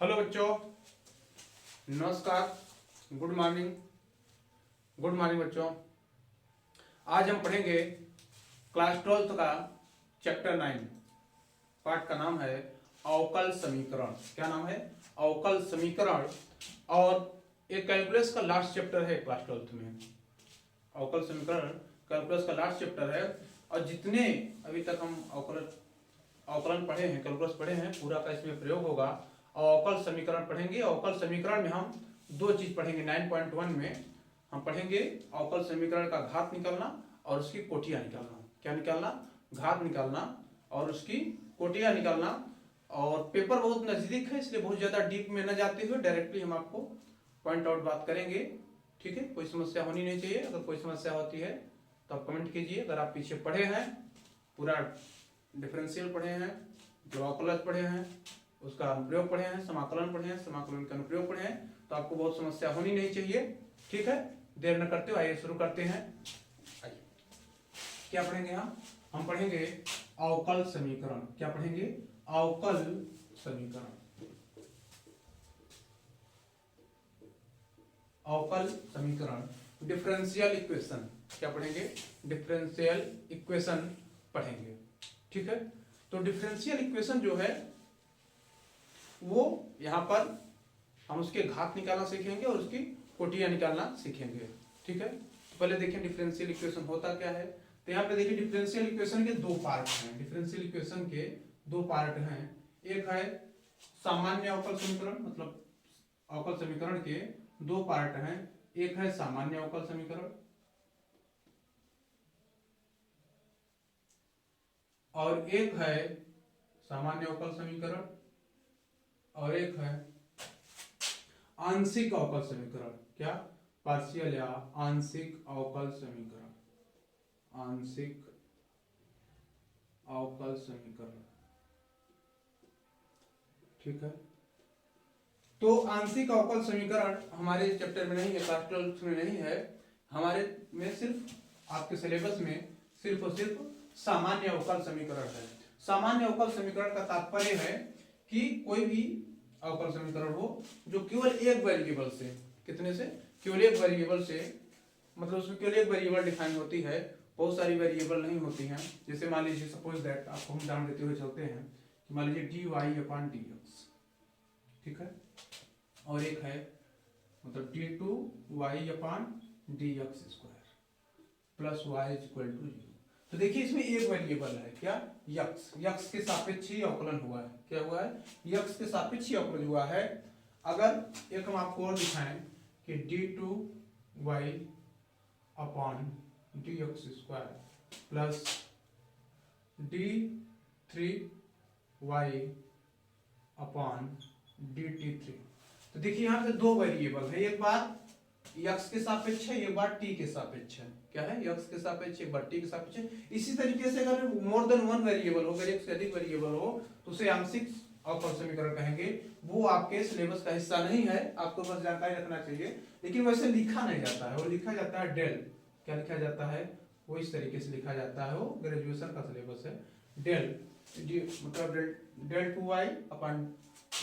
Hello बच्चों, नमस्कार, good morning. Good morning बच्चों। आज हम पढ़ेंगे क्लास 12th का चैप्टर 9। पाठ का नाम है अवकल समीकरण। क्या नाम है? अवकल समीकरण। और एक कैलकुलस का लास्ट चैप्टर है क्लास 12th में। अवकल समीकरण कैलकुलस का लास्ट चैप्टर है। और जितने अभी तक हम अवकलन पढ़े हैं, कैलकुलस पढ़े हैं, पूरा का इसमें प्रयोग होगा। अवकल समीकरण पढ़ेंगे। अवकल समीकरण में हम दो चीज पढ़ेंगे। 9.1 में हम पढ़ेंगे अवकल समीकरण का घात निकालना और उसकी कोटियां निकालना। क्या निकालना? घात निकालना और उसकी कोटियां निकालना। और पेपर बहुत नजदीक है, इसलिए बहुत ज्यादा डीप में न जाते हुए डायरेक्टली हम आपको पॉइंट आउट बात करेंगे। ठीक है, कोई समस्या होनी नहीं चाहिए। अगर कोई समस्या होती है तो आप कमेंट कीजिए। अगर आप पीछे पढ़े हैं, पूरा डिफरेंशियल पढ़े हैं, जो अवकलज पढ़े हैं उसका अनुप्रयोग पढ़े हैं, समाकलन पढ़े हैं, समाकलन का अनुप्रयोग पढ़े हैं, तो आपको बहुत समस्या होनी नहीं चाहिए। ठीक है, देर न करते हुए आइए शुरू करते हैं। आइए, क्या पढ़ेंगे हम पढ़ेंगे अवकल समीकरण। क्या पढ़ेंगे? अवकल समीकरण। अवकल समीकरण, डिफरेंशियल इक्वेशन। क्या पढ़ेंगे? डिफरेंशियल इक्वेशन पढ़ेंगे। ठीक है, तो डिफरेंशियल इक्वेशन जो है वो यहां पर हम उसके घात निकालना सीखेंगे और उसकी कोटियां निकालना सीखेंगे। ठीक है, तो पहले देखें डिफरेंशियल इक्वेशन होता क्या है। तो यहाँ पे देखिए डिफरेंशियल इक्वेशन के दो पार्ट हैं। डिफरेंशियल इक्वेशन के दो पार्ट हैं। एक है सामान्य अवकल समीकरण, मतलब अवकल समीकरण के दो पार्ट हैं। एक है सामान्य अवकल समीकरण और एक है सामान्य अवकल समीकरण और एक है आंशिक अवकल समीकरण। क्या? पार्शियल या आंशिक अवकल समीकरण। आंशिक अवकल समीकरण। ठीक है, तो आंशिक अवकल समीकरण हमारे चैप्टर में नहीं है, क्लास 12 में नहीं है। हमारे में सिर्फ आपके सिलेबस में सिर्फ और सिर्फ सामान्य अवकल समीकरण है। सामान्य अवकल समीकरण का तात्पर्य है कि कोई भी अवकल समीकरण हो जो केवल एक वेरिएबल से, कितने से? केवल एक वेरिएबल से, मतलब उसमें केवल एक वेरिएबल डिफाइन होती है, बहुत सारी वेरिएबल नहीं होती हैं। जैसे मान लीजिए सपोज दैट, आपको हम उदाहरण देते हुए चलते हैं कि मान लीजिए dy/dx। ठीक है, और एक है मतलब d2y/dx² plus y equal to 0। तो देखिए इसमें एक वेरिएबल है। क्या? यक्स। यक्स के सापेक्ष ही अवकलन हुआ है। क्या हुआ है? यक्स के सापेक्ष ही अवकलन हुआ है। अगर एक हम आपको और दिखाएं कि d2y/dx² प्लस d3y/dt3। तो देखिए यहाँ पे दो वेरिएबल है। एक बार यक्स के सापेक्ष है, एक बार टी के सापेक्ष है। क्या है? यक्स के सापेक्ष, एक बार टी के सापेक्ष है। इसी तरीके से अगर मोर देन वन वेरिएबल हो, अगर एक से अधिक वेरिएबल हो तो उसे आंशिक अवकल समीकरण कहेंगे। वो आपके सिलेबस का हिस्सा नहीं है, आपको बस जानकारी रखना चाहिए। लेकिन वैसे लिखा नहीं जाता है, वो लिखा जाता है डेल। क्या लिखा जाता है? वो इस तरीके से लिखा जाता है। वो ग्रेजुएशन का सिलेबस है। डेल मतलब डेल 2y अपन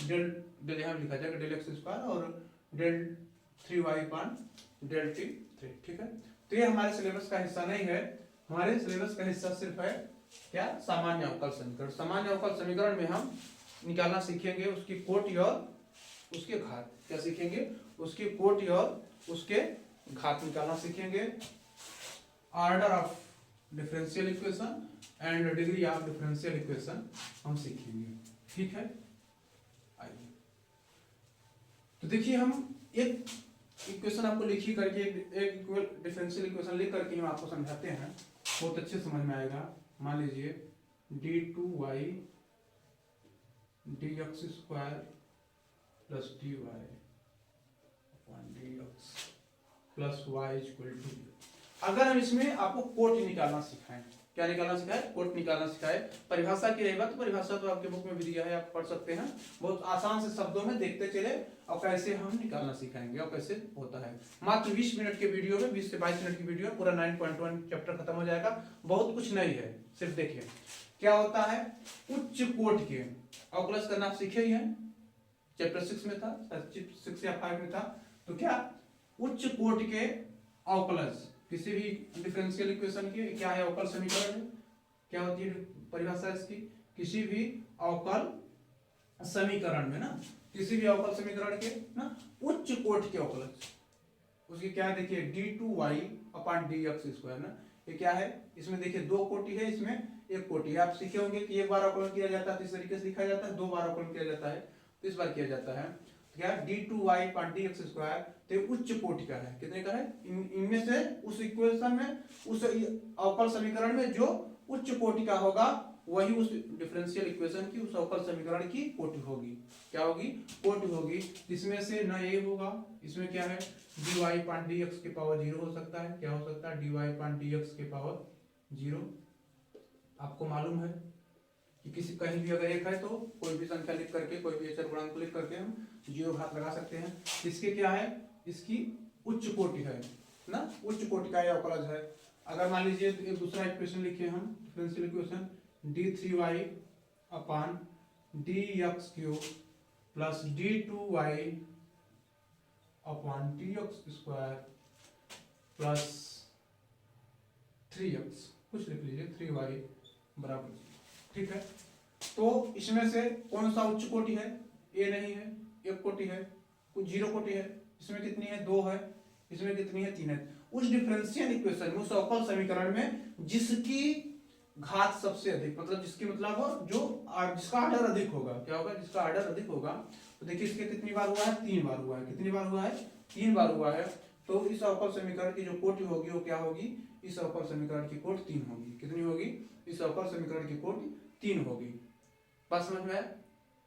डेल यहाँ लिखा जाएगा डेल x² और डेल 3y/डेल t3। ठीक है, तो ये हमारे सिलेबस का हिस्सा नहीं है। हमारे सिलेबस का हिस्सा सिर्फ है क्या? सामान्य अवकल समीकरण। सामान्य अवकल समीकरण में हम निकालना सीखेंगे उसकी कोटि और उसके घात। क्या सीखेंगे? उसकी कोटि और उसके घात निकालना सीखेंगे। Order of differential equation and degree of differential equation हम सीखेंगे। ठीक है, आइए तो देखिए हम एक इक्वेशन आपको लिखी करके, एक डिफरेंशियल इक्वेशन लिख करके हम आपको समझाते हैं, बहुत अच्छे समझ में आएगा। मान लीजिए d2y/dx² plus dy/dx plus y equal to 0। अगर हम इसमें आपको कोट निकालना सिखाएं, क्या निकालना सिखाए? कोट निकालना सिखाए। परिभाषा की रही बात, परिभाषा तो आपके बुक में भी दिया है, आप पढ़ सकते हैं। बहुत आसान से शब्दों में देखते चले और कैसे हम निकालना सिखाएंगे और कैसे होता है। मात्र 20 मिनट के वीडियो में, 20 से 22 मिनट की वीडियो, पूरा 9.1 चैप्टर खत्म हो जाएगा। बहुत कुछ नहीं है, सिर्फ देखिए क्या होता है। उच्च कोट के अवकलज करना आप सीखे ही हैं। चैप्टर 6 में था, 6 या 5 में था। तो क्या उच्च कोटि के अवकलज किसी भी डिफरेंशियल इक्वेशन के क्या है, अवकल समीकरण है। क्या होती है परिभाषा इसकी, किसी भी अवकल समीकरण में ना, किसी भी अवकल समीकरण के ना उच्च कोटि के अवकलज, उसकी क्या है देखिए d2y अपॉन dx स्क्वायर ना, ये क्या है, इसमें देखिए दो कोटि है, इसमें एक कोटि है। आप सीखे होंगे कि एक बार अवकलन किया जाता है तो इस तरीके से लिखा जाता है, दो बार अवकलन किया जाता है तो इस बार किया जाता है। तो क्या d2y अपॉन dx स्क्वायर तो उच्च कोटि का है, कितने का है, इनमें से उस इक्वेशन में, उस अवकल समीकरण में जो उच्च कोटि का होगा वही उस डिफरेंशियल इक्वेशन की, उस अवकल समीकरण की कोटि होगी। क्या होगी, कोटि होगी। इसमें से न ये होगा, इसमें क्या है dy अपॉन dx के पावर 0 हो सकता है। क्या हो सकता है, dy अपॉन dx के पावर 0। आपको मालूम है कि किसी कहीं भी अगर एक है तो कोई भी संख्या लिख करके, कोई भी अचर गुणांक लिख करके हम 0 घात लगा सकते हैं। इसके क्या है, इसकी उच्च कोटि है ना, उच्च कोटि का यह अवकलज है। अगर मान लीजिए एक दूसरा इक्वेशन लिखे हम, differential equation d3y upon dx cube plus d2y upon dx square plus 3x, कुछ लिख लीजिए 3y बराबर, ठीक है। तो इसमें से कौन सा उच्च कोटि है, ए नहीं है, एक कोटि है, कुछ 0 कोटि है, इसमें कितनी है 2 है, इसमें कितनी है 3 है। उस डिफरेंशियल इक्वेशन में, उस अवकल समीकरण में जिसकी घात सबसे अधिक, मतलब जिसकी मतलब जो जिसका आर्डर अधिक होगा, क्या होगा, जिसका आर्डर अधिक होगा। तो देखिए इसके कितनी बार हुआ है, 3 बार हुआ है, कितनी बार हुआ है, 3 बार हुआ है। तो इस अवकल समीकरण की जो कोटि होगी वो क्या होगी, इस अवकल समीकरण की कोटि 3 होगी। कितनी होगी, इस अवकल समीकरण की कोटि 3 होगी। बात समझ में आया,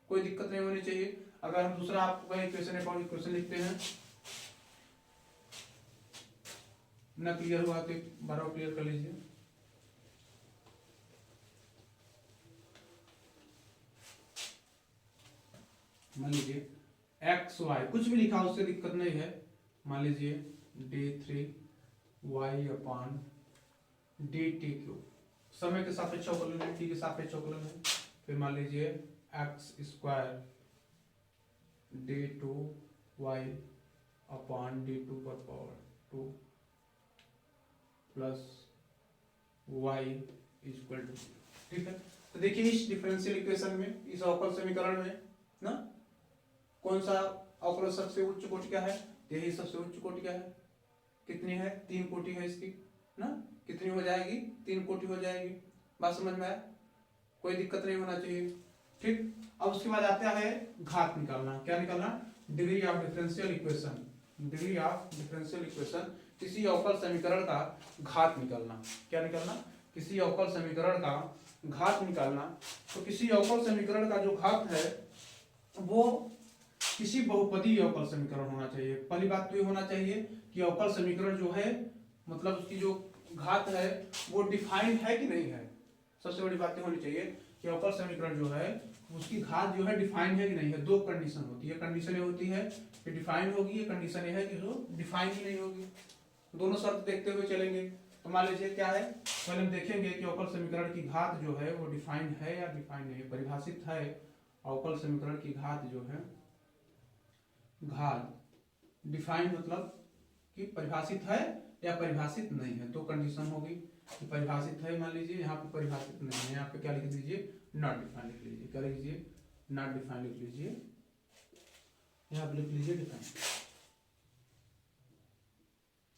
कोई दिक्कत नहीं होनी चाहिए। अगर हम दूसरा आपको इक्वेशन इक्वेशन लिखते हैं, ना क्लियर हुआ तो बार क्लियर कर लीजिए। मान लीजिए एक्स वाई कुछ भी लिखा उससे दिक्कत नहीं है। मान लीजिए d3y अपॉन dt क्यूब, समय के सापेक्ष अवकलन है, t के सापेक्ष अवकलन है। फिर मान लीजिए x square d2y upon d2 पर power 2 plus y equal to, ठीक है। तो देखिए इस डिफरेंशियल इक्वेशन में, इस अवकल समीकरण में ना, कौन सा अवकल सबसे उच्च कोटि का है, यही सबसे उच्च कोटि का है। कितनी है, 3 कोटि है इसकी ना, कितनी हो जाएगी, 3 कोटि हो जाएगी। बात समझ में आया, कोई दिक्कत नहीं होना चाहिए, ठीक। अब उसके बाद आता है घात निकालना। क्या निकालना, degree of differential equation, degree of differential equation, किसी अवकल समीकरण का घात निकालना। क्या निकालना, किसी अवकल समीकरण का घात निकालना। तो किसी अवकल समीकरण का जो घात है वो किसी बहुपदी अवकल समीकरण होना चाहिए। पहली बात तो ये होना चाहिए कि अवकल समीकरण जो है, मतलब उसकी जो घात है वो डिफाइंड है कि नहीं है। सबसे बड़ी बात होनी चाहिए कि अवकल समीकरण जो है उसकी घात जो है डिफाइंड है कि नहीं है। दो कंडीशन होती है, कंडीशन ये होती है कि डिफाइंड होगी, ये कंडीशन ये है कि जो डिफाइंड ही नहीं होगी। दोनों शर्त देखते हुए चलेंगे। तो मान लीजिए क्या है, पहले हम देखेंगे कि अवकल समीकरण की घात जो है वो डिफाइंड है या डिफाइंड नहीं है, परिभाषित है। अवकल समीकरण की घात जो है, घात डिफाइंड मतलब कि परिभाषित है या परिभाषित नहीं है। दो कंडीशन होगी कि परिभाषित है, मान लीजिए यहाँ पे परिभाषित नहीं है, यहाँ पे क्या लिख दीजिए, नॉट डिफाइंड लिख लीजिए। क्या लिख लीजिए, नॉट डिफाइंड लिख लीजिए, यहाँ पे लिख लीजिए डिफाइंड।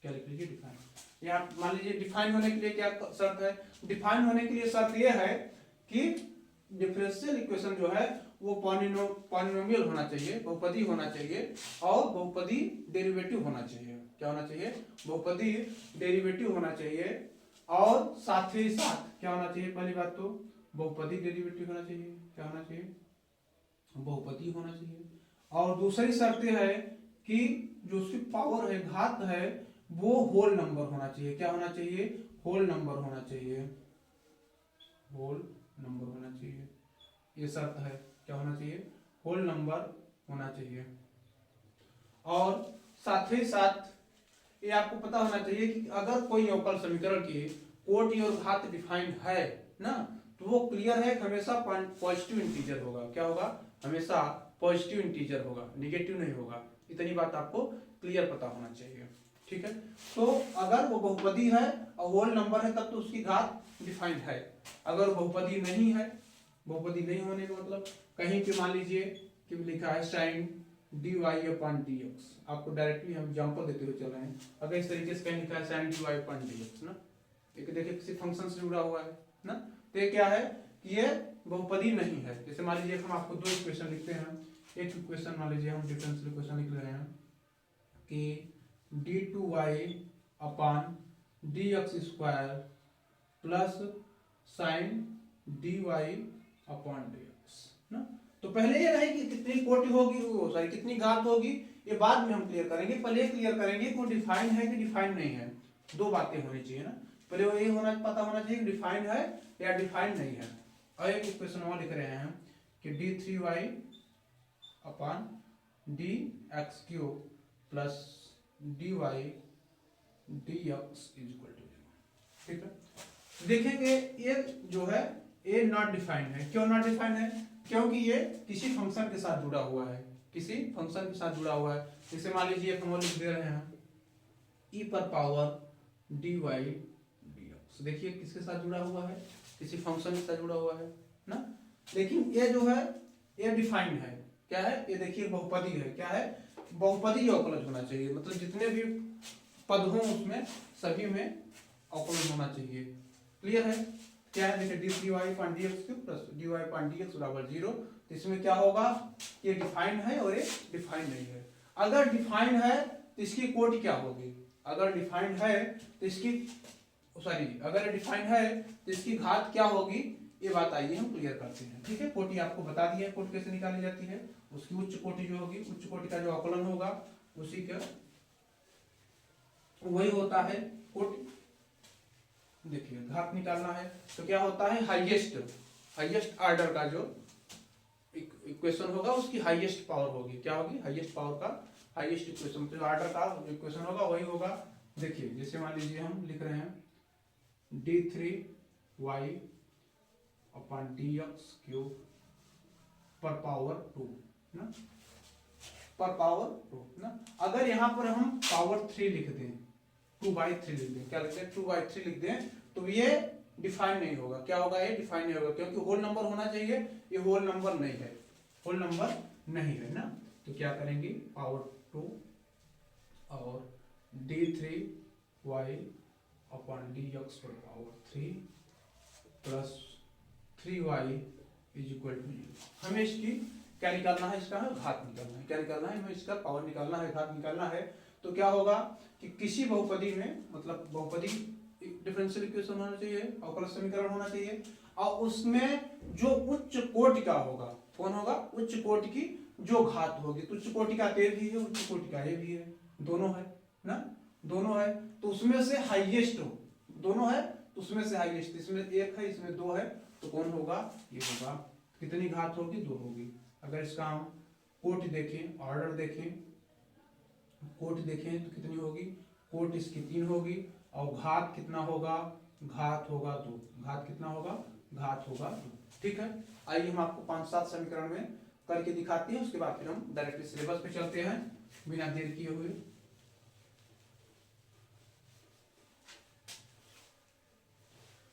क्या लिख लीजिए, डिफाइंड। यहाँ मान लीजिए डिफाइन होने के लिए क्या शर्त है, डिफाइन होने के लिए शर्त यह है कि डिफरेंशियल इक्वेशन जो है वो पॉलिनोमियल होना चाहिए, बहुपदी होना चाहिए, और बहुपदी डेरिवेटिव होना चाहिए। क्या होना चाहिए, बहुपदी डेरिवेटिव होना चाहिए, और साथ ही साथ क्या होना चाहिए, पहली बात तो बहुपदी डेरिवेटिव होना चाहिए। क्या होना चाहिए, बहुपदी होना चाहिए। और दूसरी शर्त है कि जो उसकी पावर है, घात है, वो होल नंबर होना चाहिए। क्या होना चाहिए, होल नंबर होना चाहिए, होल नंबर होना चाहिए, ये शर्त है। क्या होना चाहिए, होल नंबर होना चाहिए। और साथ ही साथ ये आपको पता होना चाहिए कि अगर कोई अवकल समीकरण की कोटि और घात डिफाइंड है ना, तो वो क्लियर है, हमेशा पॉजिटिव इंटीजर होगा। क्या होगा, हमेशा पॉजिटिव इंटीजर होगा, निगेटिव नहीं होगा। इतनी बात आपको क्लियर पता होना चाहिए, ठीक है। तो अगर वो बहुपदी है और होल नंबर है तब तो उसकी घात डिफाइंड है। अगर बहुपदी नहीं है, बहुपदी नहीं होने का मतलब कहीं पे मान लीजिए कि लिखा है sin dy/dx, आपको डायरेक्टली हम एग्जांपल देते हुए चल रहे हैं। अगर इस तरीके से कहीं लिखा है sin dy/dx ना, एक देखिए किसी फंक्शन से जुड़ा हुआ है ना, तो ये क्या है कि ये बहुपदी नहीं है। जैसे मान लीजिए हम आपको दो इक्वेशन लिखते हैं। एक इक्वेशन मान लीजिए हम डिफरेंशियल इक्वेशन लिख रहे हैं कि d2y/dx² प्लस sin dy/dx ना। तो पहले ये नहीं कि कितनी कोटि होगी, वो सॉरी कितनी घात होगी, ये बाद में हम क्लियर करेंगे। पहले ये क्लियर करेंगे कि वो डिफाइन है कि डिफाइन नहीं है। दो बातें होनी चाहिए ना, पहले वो ये पता होना चाहिए कि डिफाइन है या डिफाइन नहीं है। और एक इक्वेशन वहां लिख रहे हैं कि d3y/dx³ plus dy/dx equal to 0, ठीक है। देखेंगे ये जो है ये नॉट डिफाइंड है। क्यों नॉट डिफाइंड है? क्योंकि ये किसी फंक्शन के साथ जुड़ा हुआ है, किसी फंक्शन के साथ जुड़ा हुआ है। जैसे मान लीजिए हम लिख दे रहे हैं e⁻dy/dx, देखिए किसके साथ जुड़ा हुआ है, किसी फंक्शन के साथ जुड़ा हुआ है ना। लेकिन ये जो है ये डिफाइंड है। क्या है ये? देखिए बहुपदी है। क्या है? बहुपदी अवकलज होना चाहिए, मतलब जितने भी पद हों उसमें सभी में अवकलज होना चाहिए। क्लियर है? क्या है? देखिए d3y/dx³ प्लस dy/dx बराबर 0। तो इसमें क्या होगा? ये डिफाइंड है और ये डिफाइंड नहीं है। अगर डिफाइंड है तो इसकी कोटि क्या होगी? अगर डिफाइंड है तो इसकी अगर डिफाइंड है तो इसकी घात क्या होगी? ये बात आइए हम क्लियर करते हैं, ठीक है। कोटि आपको बता दी है, कोटि कैसे निकाली जाती है। उसकी उच्च कोटि जो होगी, उच्च कोटि का जो अवकलन होगा उसी का वही होता है कोटि। देखिए घात निकालना है तो क्या होता है? हाईएस्ट ऑर्डर का जो इक्वेशन होगा उसकी हाईएस्ट पावर होगी। क्या होगी? हाईएस्ट पावर का हाईएस्ट इक्वेशन, जो ऑर्डर का इक्वेशन होगा वही होगा। देखिए जैसे मान लीजिए हम लिख रहे हैं d3y/dx³ पर पावर 2 ना, पर पावर 2 ना। अगर यहाँ पर हम पावर 3 लिख दें, 2/3 लिख दें, क्या लिखते हैं? 2/3 लिख दें तो ये डिफाइन नहीं होगा। क्या होगा? ये डिफाइन नहीं होगा क्योंकि होल नंबर होना चाहिए, ये होल नंबर नहीं है, होल नंबर नहीं है ना। तो क्या करेंगे? पावर 2 और d3y/dx पर power 3 plus 3y equal to 0। हमें इसकी क्या निकालना है? इसका घात निकालना है। क्या निकालना है? हमें इसका पावर निकालना है, घात निकालना है। तो क्या होगा कि किसी बहुपदी में, मतलब बहुपदी डिफरेंशियल इक्वेशन होना चाहिए, अवकलज समीकरण होना चाहिए, और उसमें जो उच्च कोटि का होगा, कौन होगा? उच्च कोटि की जो घात होगी। तो उच्च कोटि का ये भी है, उच्च कोटि का ये भी है, दोनों है ना, दोनों है। तो उसमें से हाईएस्ट हो, दोनों है तो उसमें से हाईएस्ट, इसमें एक है इसमें दो है, तो कौन होगा? ये होगा। कितनी घात होगी? 2 होगी। अगर इसका हम कोटि देखें, ऑर्डर देखें, कोटि देखें तो कितनी होगी? कोटि इसकी 3 होगी और घात कितना होगा? घात होगा 2। घात कितना होगा? घात होगा 2, ठीक है। आइए हम आपको 5-7 समीकरण में करके दिखाते हैं, उसके बाद फिर हम डायरेक्टली सिलेबस पे चलते हैं बिना देर किए हुए।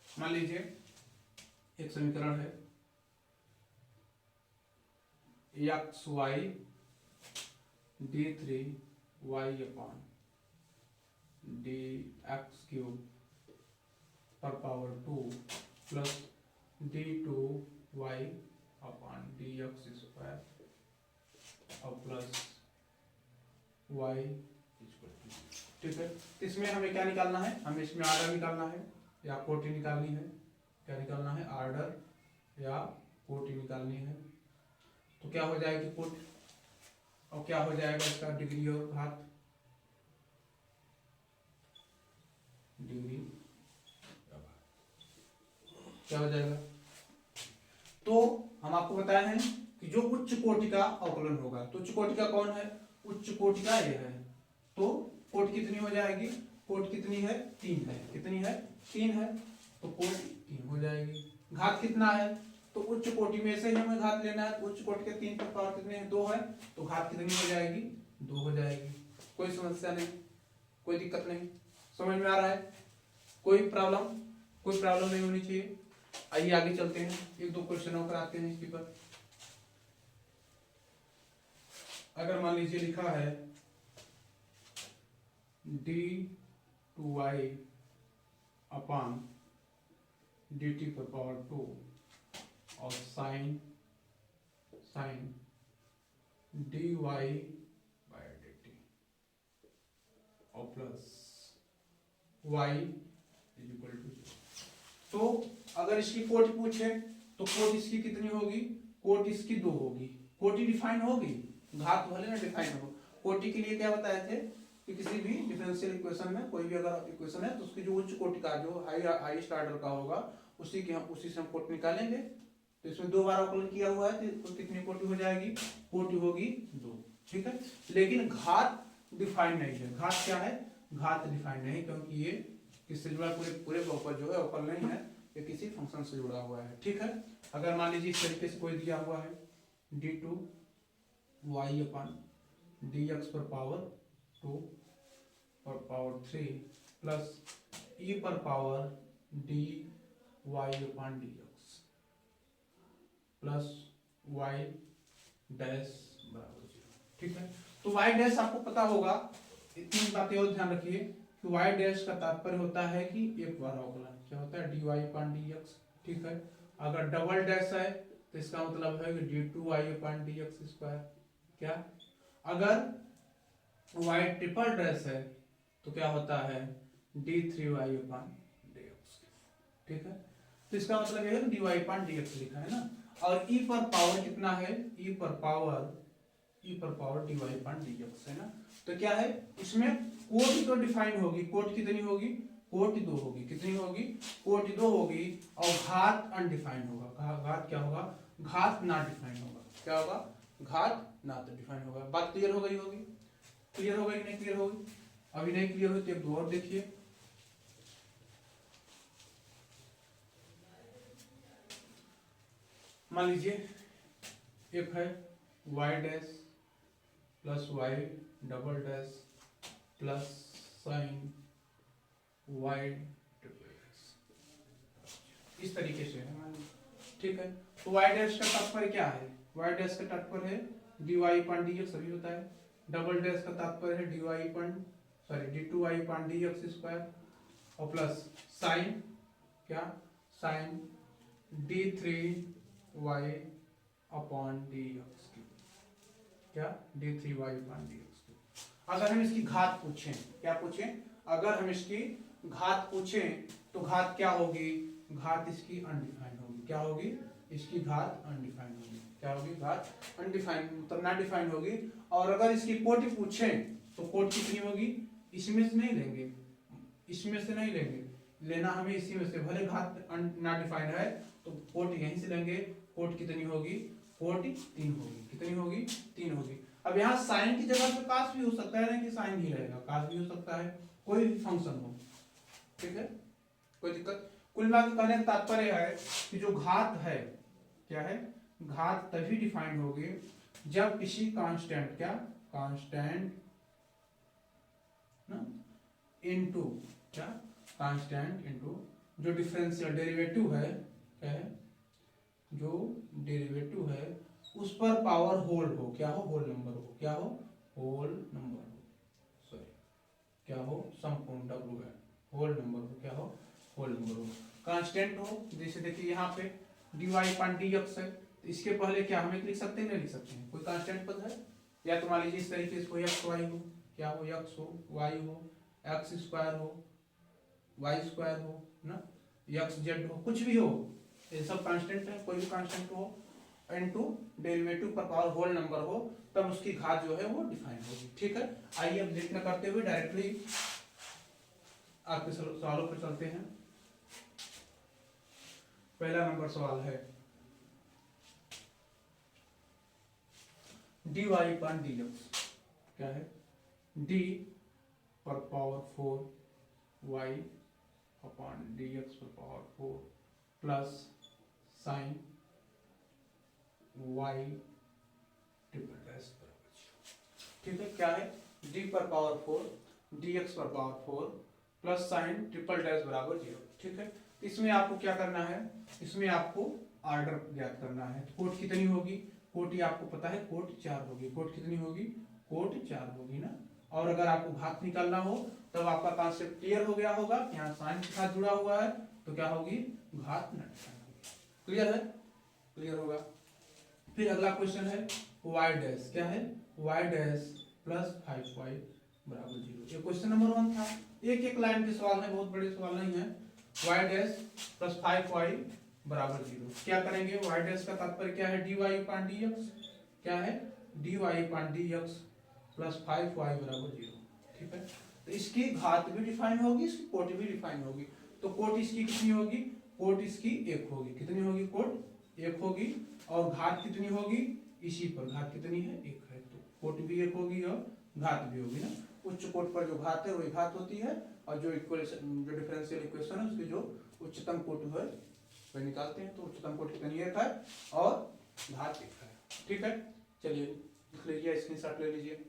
मान लीजिए एक समीकरण है xy d3y/dx³ पर पावर 2 प्लस d2y/dx² और प्लस y इक्वल टू, ठीक है। इसमें हमें क्या निकालना है? हमें इसमें ऑर्डर निकालना है या कोटि निकालनी है। क्या निकालना है? ऑर्डर या कोटि निकालनी है। तो क्या हो जाएगी? कोटि, और क्या हो जाएगा इसका? डिग्री और घात, डिग्री क्या हो जाएगा? तो हम आपको बताए हैं कि जो उच्च कोटि का अवकलन होगा, तो उच्च कोटि का कौन है? उच्च कोटि का ये है। तो कोटि कितनी हो जाएगी? कोटि कितनी है? 3 है। कितनी है? 3 है। तो कोटि 3 हो जाएगी। घात कितना है? तो उच्च कोटि में से ही हमें घात लेना है। उच्च कोटि के 3 पर पावर कितने हैं, 2 है, तो घात कितनी हो जाएगी, 2 हो जाएगी। कोई समस्या नहीं, कोई दिक्कत नहीं, समझ में आ रहा है, कोई प्रॉब्लम नहीं होनी चाहिए। आइए आगे चलते हैं, एक दो क्वेश्चन और कराते हैं इसके पर। अगर मान लीजिए लिखा है d/y अपॉन dt पर पावर 2 और साइन dy बाय dt और प्लस y इक्वल टू 0। तो अगर इसकी कोटि पूछे तो कोटि इसकी कितनी होगी, कोटि इसकी 2 होगी। कोटि डिफाइन होगी, घात भले ना डिफाइन हो। कोटि के लिए क्या बताए थे कि किसी भी डिफरेंशियल इक्वेशन में कोई भी अगर इक्वेशन है तो उसकी जो उच्च कोटि का, जो हाईएस्ट ऑर्डर का होगा, उसी से हम कोटि निकालेंगे। तो इसमें 2 बार अवकलन किया हुआ है तो कितनी कोटि हो जाएगी, कोटि होगी 2। ठीक है, लेकिन घात डिफाइन नहीं है। घात क्या है, घात डिफाइन नहीं, क्योंकि ये किससे जुड़ा, पूरे बहुपद जो है अवकल नहीं है, ये किसी फंक्शन से जुड़ा हुआ है। ठीक है, अगर मान लीजिए इस तरीके से कोई दिया हुआ है d/y अपन dx पर पावर 2 पर पावर 3 प्लस e पर पावर dy अपन dx प्लस y डैश बराबर 0। ठीक है, तो y डैश आपको पता होगा, 3 बातें और ध्यान रखिए कि y डैश का तात्पर्य होता है कि एक बार अवकलन, क्या होता है, dy अपन dx। ठीक है, अगर डबल डैश है तो इसका मतलब है कि d2y अपन dx स्क्वायर। क्या, अगर y ट्रिपल डैश है तो क्या होता है, d3y अपन dx। ठीक है, तो इसका मतलब है dy अपन dx लिखा है ना, और e पर पावर कितना है, e पर पावर dy अपन dx है ना। तो क्या है, इसमें कोटि तो डिफाइन होगी, कोटि कितनी होगी, कोटि 2 होगी। कितनी होगी, कोटि 2 होगी, और घात अनडिफाइंड होगा। घात क्या होगा, घात ना डिफाइन होगा। क्या होगा, घात ना तो डिफाइन होगा। बात क्लियर हो गई होगी, क्लियर हो गई, नहीं क्लियर होगी, अभी नहीं क्लियर हुई तो एक दो और देखिए। मान लीजिए एक है y dash plus y double dash plus sign y triple dash, इस तरीके से है। ठीक है, तो y डैश का तात्पर्य क्या है, y डैश का तात्पर्य है dy अपन dx, सभी होता है। डबल डैश का तात्पर्य है d2y अपन dx स्क्वायर और प्लस साइन, क्या, साइन d3y अपॉन dx, क्या, d3y अपॉन dx। अगर हम इसकी घात पूछें, क्या पूछें, अगर हम इसकी घात पूछें तो घात क्या होगी, घात इसकी अनडिफाइंड होगी। क्या होगी, इसकी घात अनडिफाइंड होगी। क्या होगी, घात अनडिफाइंड मतलब ना डिफाइंड होगी। और अगर इसकी कोटि पूछें तो कोटि कितनी होगी, इसमें से नहीं लेंगे, इसमें से नहीं लेंगे, लेना हमें इसी में से। भले घात ना डिफाइंड है तो कोटि यहीं से लेंगे। कोटि कितनी होगी, कोटि 3 होगी। कितनी होगी, 3 होगी। अब यहाँ साइन की जगह पे काश भी हो सकता है ना, कि साइन ही रहेगा, काश भी हो सकता है, कोई भी फंक्शन हो। ठीक है, कोई दिक्कत। कुल मिला के कहने का तात्पर्य है कि जो घात है, क्या है, घात तभी डिफाइंड होगी जब किसी कांस्टेंट, क्या, कांस्टेंट ना इनटू, क्या, कांस्टेंट इनटू जो डिफरेंशियल डेरिवेटिव है, क्या है, जो डेरिवेटिव है उस पर पावर होल हो। क्या हो, होल नंबर हो। क्या हो, होल नंबर हो, सॉरी, क्या हो, संपूर्ण डब्ल्यू है, होल नंबर हो। क्या हो, होल नंबर हो, कांस्टेंट हो। जैसे देखिए यहाँ पे dy अपन dx है, तो इसके पहले क्या हम एक लिख सकते हैं, नहीं लिख सकते हैं, कोई कांस्टेंट पद है। या तो मान लीजिए इस तरीके से कोई x y हो, क्या हो, x हो, y हो, x स्क्वायर हो, y स्क्वायर हो ना, x z हो, कुछ भी हो, ये सब कांस्टेंट है। कोई भी कांस्टेंट हो इनटू डेरिवेटिव पर पावर होल नंबर हो, तब उसकी घात जो है वो डिफाइन होगी। ठीक है, आइए अब लेट न करते हुए डायरेक्टली आपके सवालों पर चलते हैं। पहला नंबर सवाल है dy अपन dx, क्या है, d पर पावर 4 y अपॉन dx पर power 4 plus sine y triple dash बराबर 0। ठीक है, क्या है, डी पर पावर 4 डी एक्स पर power 4 plus sine triple dash बराबर 0। ठीक है, इसमें आपको क्या करना है, इसमें आपको ऑर्डर ज्ञात करना है। तो कोट कितनी होगी, कोट ही आपको पता है, कोट 4 होगी। कोट कितनी होगी, कोट 4 होगी ना। और अगर आपको घात निकालना हो तब आपका कॉन्सेप्ट क्लियर हो गया होगा, यहाँ साइन के साथ जुड़ा हुआ है तो क्या होगी, घात नट होगी। क्लियर है, क्लियर होगा। फिर अगला क्वेश्चन है वाई डैश, क्या है, वाई डैश प्लस 5y बराबर 0। ये क्वेश्चन नंबर 1 था। एक एक लाइन के सवाल है, बहुत बड़े सवाल नहीं है। वाई डैश प्लस 5y बराबर 0। क्या करेंगे, वाई डैश का तात्पर्य क्या है, dy upon dx, क्या है, dy upon dx plus 5y बराबर 0। ठीक है, तो इसकी घात भी डिफाइन होगी, इसकी कोट भी डिफाइन होगी। तो कोट इसकी कितनी होगी, कोट इसकी 1 होगी। कितनी होगी, कोट 1 होगी। और घात कितनी होगी, इसी पर घात कितनी है, 1 है। तो कोट भी 1 होगी और घात भी होगी ना। उच्च कोट पर जो घात है वही घात होती है, और जो इक्वेशन, जो डिफरेंशियल इक्वेशन है उसकी जो उच्चतम कोट है वही निकालते हैं। तो उच्चतम कोट कितनी 1 है और घात 1 है। ठीक है, चलिए लिख लीजिए, स्क्रीनशॉट ले लीजिए।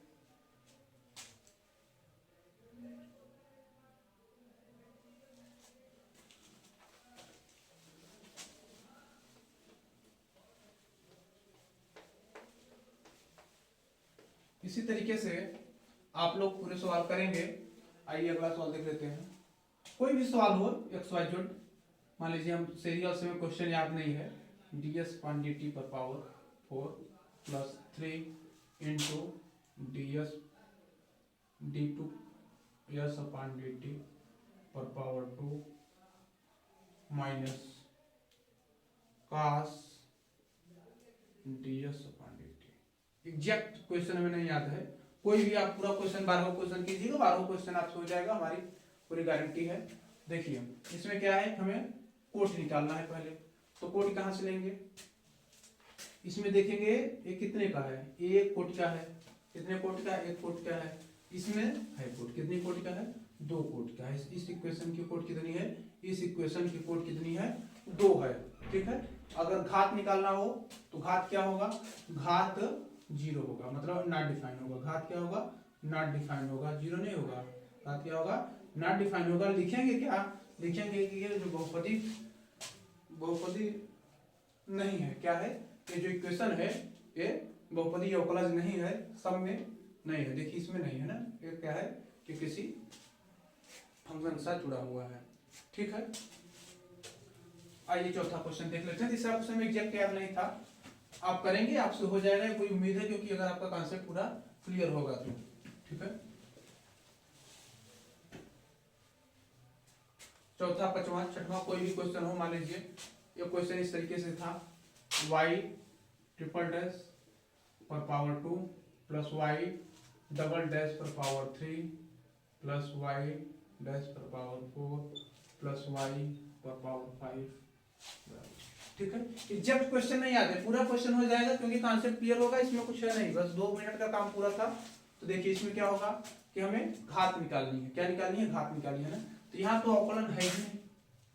इसी तरीके से आप लोग पूरे सवाल करेंगे। आइए अगला सवाल देख लेते हैं। कोई भी सवाल हो XYZ, मान लीजिए हम सीरियल से में क्वेश्चन याद नहीं है, ds upon dt पर power 4 plus 3 into ds d2 s upon dt पर power 2 minus cos ds upon dt। Exact question हमें नहीं याद है, कोई भी आप पूरा क्वेश्चन 12 क्वेश्चन कीजिएगा, 12 क्वेश्चन आपसे हो जाएगा, हमारी पूरी गारंटी है। देखिए इसमें क्या है, हमें कोट निकालना है पहले। तो कोट कहाँ से लेंगे, इसमें देखेंगे ये कितने का है, एक कोट का है, कितने कोट का है, एक कोट का है। इसमें है कोट, कितनी कोट का है, 2 कोट का है। इस इक्वेशन की कोट कितनी है, इस इक्वेशन की कोट कितनी है, 2 है। ठीक है, अगर घात निकालना हो तो घात क्या होगा, घात 0 होगा, मतलब नॉट डिफाइन होगा। घात क्या होगा, नॉट डिफाइन होगा, 0 नहीं होगा। घात क्या होगा, नॉट डिफाइन होगा। लिखेंगे क्या, लिखेंगे कि ये जो बहुपदी नहीं है, क्या है, ये जो इक्वेशन है ये बहुपदी अवकलज नहीं है, सब में नहीं है। देखिए इसमें नहीं है ना, ये क्या है कि किसी फंक्शन के साथ जुड़ा हुआ है। ठीक है, आइए चौथा क्वेश्चन देख लेते हैं। तीसरा क्वेश्चन में एग्जैक्ट याद नहीं था, आप करेंगे, आपसे हो जाएगा, कोई उम्मीद है, क्योंकि अगर आपका कॉन्सेप्ट पूरा क्लियर होगा तो। ठीक है, चौथा, पांचवा, छठवां कोई भी क्वेश्चन हो, मान लीजिए ये क्वेश्चन इस तरीके से था, y ट्रिपल डैश पर power 2 plus y double dash पर पावर 3 प्लस y डैश पर पावर 4 प्लस y पर पावर 5। ठीक है, एग्जैक्ट क्वेश्चन नहीं याद है, पूरा क्वेश्चन हो जाएगा क्योंकि कॉन्सेप्ट क्लियर होगा, इसमें कुछ है नहीं, बस 2 मिनट का काम पूरा था। तो देखिए इसमें क्या होगा कि हमें घात निकालनी है, क्या निकालनी है, घात निकालनी है ना। तो यहाँ तो अवकलन है ही नहीं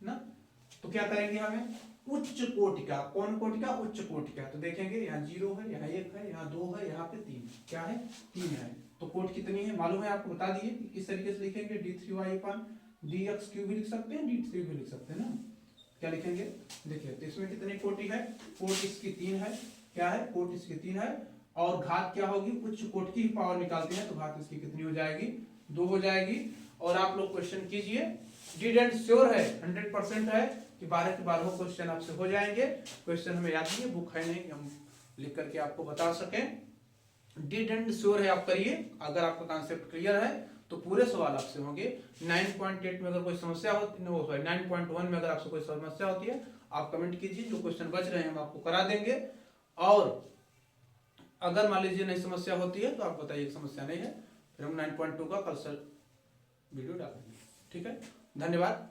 ना, तो क्या करेंगे, हमें उच्च कोटि का, कौन कोटि का, उच्च कोटि का। तो देखेंगे यहाँ 0 है, यहाँ 1 है, यहाँ 2 है, यहाँ पे 3, क्या है, 3 है। तो कोट कितनी है मालूम है आपको, बता दिए कि किस तरीके से लिखेंगे, d3y अपन dx3 भी लिख सकते हैं, d3 भी लिख सकते हैं ना। क्या लिखेंगे, देखिए तो इसमें कितनी कोटि है, कोट इसकी 3 है, क्या है, कोट इसकी 3 है। और घात क्या होगी, उच्च कोट की पावर निकालते हैं तो घात इसकी कितनी हो जाएगी, 2 हो जाएगी। और आप लोग क्वेश्चन कीजिए, डिड एंड श्योर है, 100% है कि 12 के 12 क्वेश्चन आपसे हो जाएंगे। क्वेश्चन हमें याद नहीं है, बुक है नहीं, हम लिख करके आपको बता सकें। डिड एंड श्योर है, आप करिए। अगर आपका कॉन्सेप्ट क्लियर है तो पूरे सवाल आपसे होंगे। 9.8 में अगर कोई समस्या होती है, 9.1 में अगर आपसे कोई समस्या होती है आप कमेंट कीजिए, जो क्वेश्चन बच रहे हैं हम आपको करा देंगे। और अगर मान लीजिए नहीं समस्या होती है तो आप बताइए समस्या नहीं है, फिर हम 9.2 का कल वीडियो डालेंगे। ठीक है, धन्यवाद।